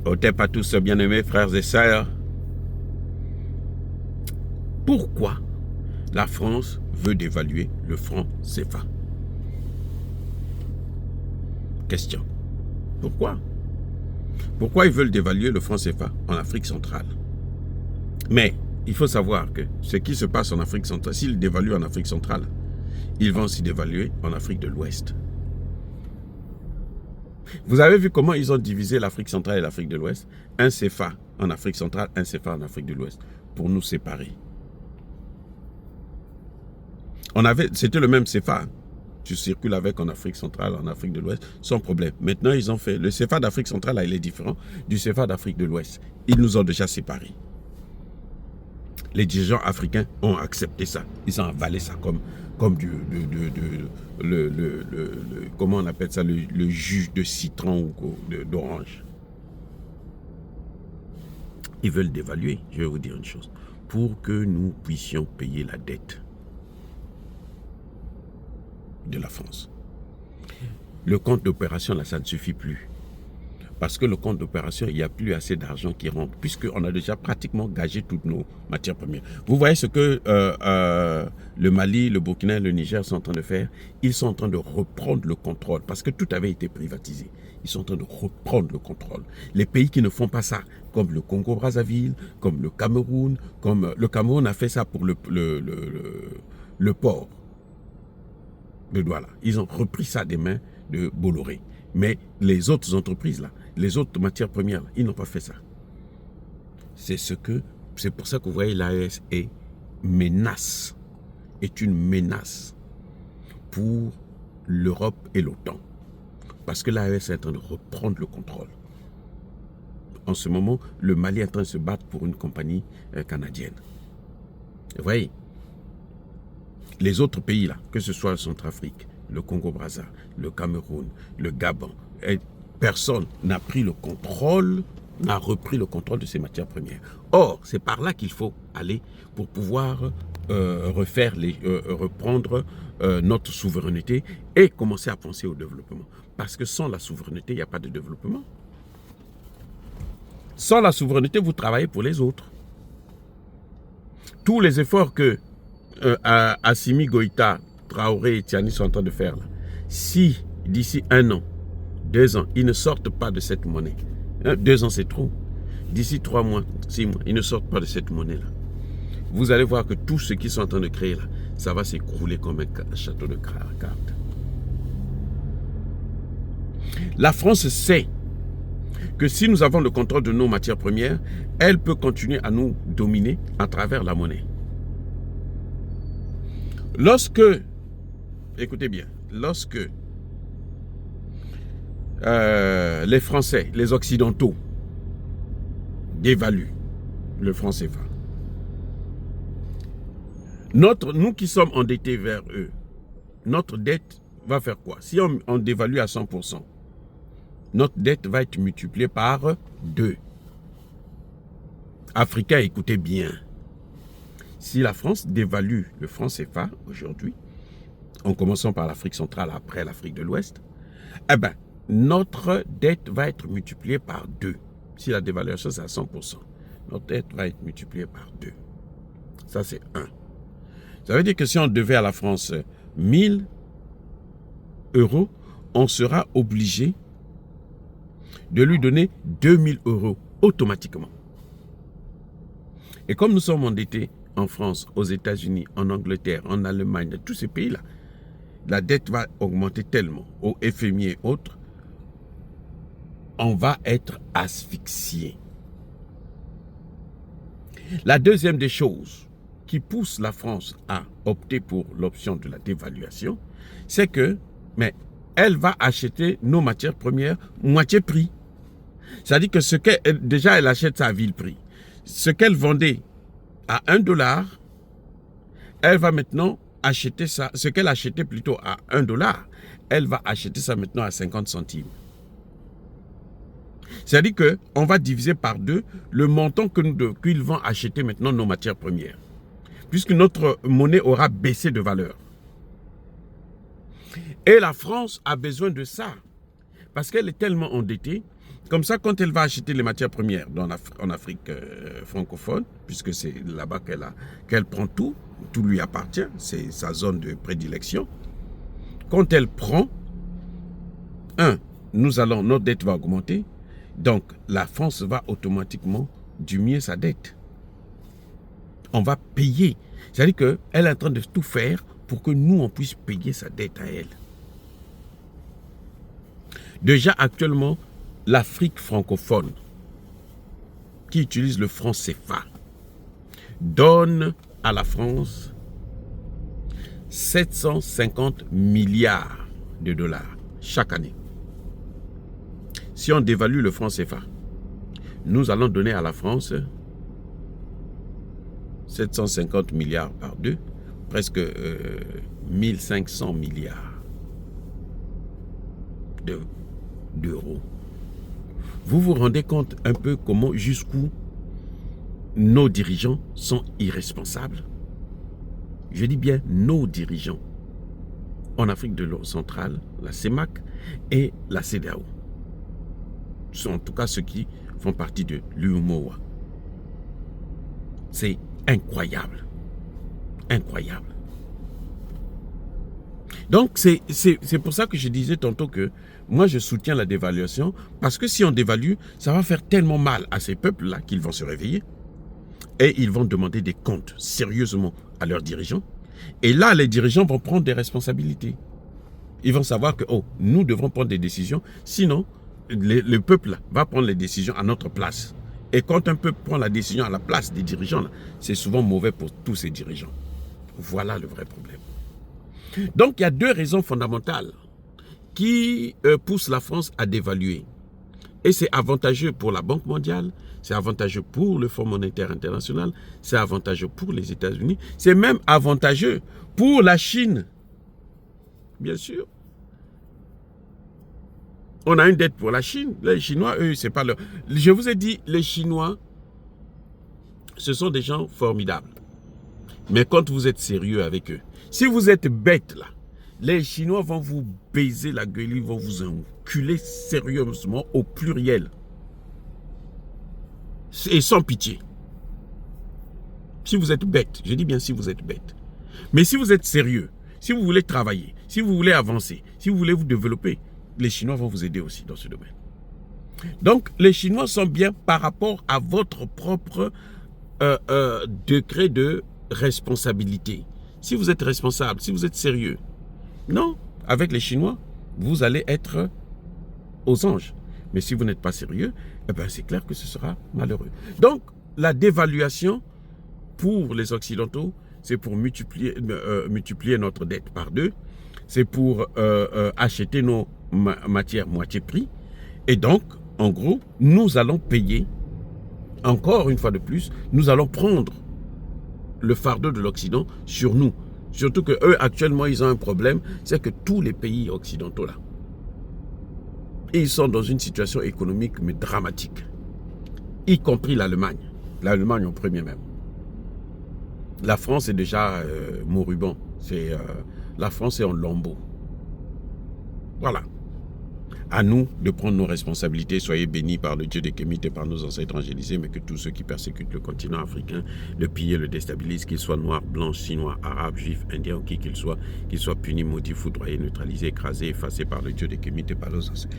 Otep à tous, bien-aimés frères et sœurs. Pourquoi la France veut dévaluer le franc CFA? Question. Pourquoi? Pourquoi ils veulent dévaluer le franc CFA en Afrique centrale? Mais il faut savoir que ce qui se passe en Afrique centrale, s'ils dévaluent en Afrique centrale, ils vont aussi dévaluer en Afrique de l'Ouest. Vous avez vu comment ils ont divisé l'Afrique centrale et l'Afrique de l'Ouest? Un CFA en Afrique centrale, un CFA en Afrique de l'Ouest, pour nous séparer. C'était le même CFA. Tu circules avec en Afrique centrale, en Afrique de l'Ouest, sans problème. Maintenant, ils ont fait... Le CFA d'Afrique centrale, là, il est différent du CFA d'Afrique de l'Ouest. Ils nous ont déjà séparés. Les dirigeants africains ont accepté ça. Ils ont avalé ça comme comment on appelle ça, le jus de citron ou d'orange. Ils veulent dévaluer, je vais vous dire une chose, pour que nous puissions payer la dette de la France. Le compte d'opération, là, ça ne suffit plus. Parce que le compte d'opération, il n'y a plus assez d'argent qui rentre, puisqu'on a déjà pratiquement gagé toutes nos matières premières. Vous voyez ce que le Mali, le Burkina, le Niger sont en train de faire? Ils sont en train de reprendre le contrôle, parce que tout avait été privatisé. Ils sont en train de reprendre le contrôle. Les pays qui ne font pas ça, comme le Congo-Brazzaville, comme le Cameroun, comme le Cameroun a fait ça pour le port de Douala. Ils ont repris ça des mains de Bolloré. Mais les autres entreprises, là, les autres matières premières, là, ils n'ont pas fait ça. C'est pour ça que vous voyez l'AES est une menace pour l'Europe et l'OTAN. Parce que l'AES est en train de reprendre le contrôle. En ce moment, le Mali est en train de se battre pour une compagnie canadienne. Vous voyez, les autres pays, là, que ce soit la Centrafrique, le Congo-Brazza, le Cameroun, le Gabon, personne n'a pris le contrôle, n'a repris le contrôle de ces matières premières. Or, c'est par là qu'il faut aller pour pouvoir reprendre notre souveraineté et commencer à penser au développement. Parce que sans la souveraineté, il n'y a pas de développement. Sans la souveraineté, vous travaillez pour les autres. Tous les efforts que Assimi Goïta, Traoré et Tiani sont en train de faire là. Si d'ici 1 an, 2 ans, ils ne sortent pas de cette monnaie, 2 ans c'est trop, d'ici 3 mois, 6 mois, ils ne sortent pas de cette monnaie-là, vous allez voir que tout ce qu'ils sont en train de créer là, ça va s'écrouler comme un château de cartes. La France sait que si nous avons le contrôle de nos matières premières, elle peut continuer à nous dominer à travers la monnaie. Écoutez bien, lorsque les Français, les Occidentaux dévaluent le franc CFA, nous qui sommes endettés vers eux, notre dette va faire quoi? Si on dévalue à 100%, notre dette va être multipliée par 2. Africains, écoutez bien. Si la France dévalue le franc CFA aujourd'hui, en commençant par l'Afrique centrale, après l'Afrique de l'Ouest, eh bien, notre dette va être multipliée par 2. Si la dévaluation c'est à 100%, notre dette va être multipliée par 2. Ça, c'est 1. Ça veut dire que si on devait à la France 1000 euros, on sera obligé de lui donner 2000 euros automatiquement. Et comme nous sommes endettés en France, aux États-Unis, en Angleterre, en Allemagne, tous ces pays-là, la dette va augmenter tellement, au FMI et autres, on va être asphyxié. La deuxième des choses qui pousse la France à opter pour l'option de la dévaluation, c'est que, elle va acheter nos matières premières moitié prix. C'est-à-dire que déjà elle achète ça à vil prix. Ce qu'elle vendait à 1 $, elle va maintenant acheter ça, ce qu'elle achetait plutôt à 1 $, elle va acheter ça maintenant à 50 centimes. C'est-à-dire qu'on va diviser par 2 le montant qu'ils vont acheter maintenant nos matières premières, puisque notre monnaie aura baissé de valeur. Et la France a besoin de ça, parce qu'elle est tellement endettée Comme ça, quand elle va acheter les matières premières en Afrique francophone, puisque c'est là-bas qu'elle prend tout lui appartient, c'est sa zone de prédilection. Quand elle prend, notre dette va augmenter, donc la France va automatiquement diminuer sa dette. On va payer. C'est-à-dire qu'elle est en train de tout faire pour que nous, on puisse payer sa dette à elle. Déjà, actuellement, l'Afrique francophone, qui utilise le franc CFA, donne à la France 750 milliards de dollars chaque année. Si on dévalue le franc CFA, nous allons donner à la France 750 milliards par 2, presque 1500 milliards d'euros. Vous vous rendez compte un peu comment, jusqu'où nos dirigeants sont irresponsables? Je dis bien nos dirigeants. En Afrique centrale, la CEMAC et la CEDEAO sont en tout cas ceux qui font partie de l'UMOA. C'est incroyable. Incroyable. Donc, c'est pour ça que je disais tantôt que moi, je soutiens la dévaluation, parce que si on dévalue, ça va faire tellement mal à ces peuples-là qu'ils vont se réveiller et ils vont demander des comptes sérieusement à leurs dirigeants. Et là, les dirigeants vont prendre des responsabilités. Ils vont savoir que, nous devons prendre des décisions, sinon, le peuple va prendre les décisions à notre place. Et quand un peuple prend la décision à la place des dirigeants, c'est souvent mauvais pour tous ces dirigeants. Voilà le vrai problème. Donc, il y a deux raisons fondamentales qui poussent la France à dévaluer. Et c'est avantageux pour la Banque mondiale, c'est avantageux pour le Fonds monétaire international, c'est avantageux pour les États-Unis, c'est même avantageux pour la Chine. Bien sûr. On a une dette pour la Chine. Les Chinois, eux, c'est pas leur... Je vous ai dit, les Chinois, ce sont des gens formidables. Mais quand vous êtes sérieux avec eux, si vous êtes bête là, les Chinois vont vous baiser la gueule, ils vont vous enculer sérieusement au pluriel. Et sans pitié. Si vous êtes bête, je dis bien si vous êtes bête. Mais si vous êtes sérieux, si vous voulez travailler, si vous voulez avancer, si vous voulez vous développer, les Chinois vont vous aider aussi dans ce domaine. Donc, les Chinois sont bien par rapport à votre propre degré de responsabilité. Si vous êtes responsable, si vous êtes sérieux, non, avec les Chinois, vous allez être aux anges. Mais si vous n'êtes pas sérieux, eh ben c'est clair que ce sera malheureux. Donc, la dévaluation pour les Occidentaux, c'est pour multiplier notre dette par 2. C'est pour acheter nos matières moitié prix. Et donc, en gros, nous allons payer, encore une fois de plus, nous allons prendre le fardeau de l'Occident sur nous. Surtout qu'eux, actuellement, ils ont un problème, c'est que tous les pays occidentaux, là, ils sont dans une situation économique mais dramatique, y compris l'Allemagne. L'Allemagne en premier même. La France est déjà moribond. La France est en lambeaux. Voilà. À nous de prendre nos responsabilités. Soyez bénis par le Dieu des Kémites et par nos ancêtres angélisés, mais que tous ceux qui persécutent le continent africain, le pillent, le déstabilisent, qu'ils soient noirs, blancs, chinois, arabes, juifs, indiens ou qui qu'ils soient punis, maudits, foudroyés, neutralisés, écrasés, effacés par le Dieu des Kémites et par nos ancêtres.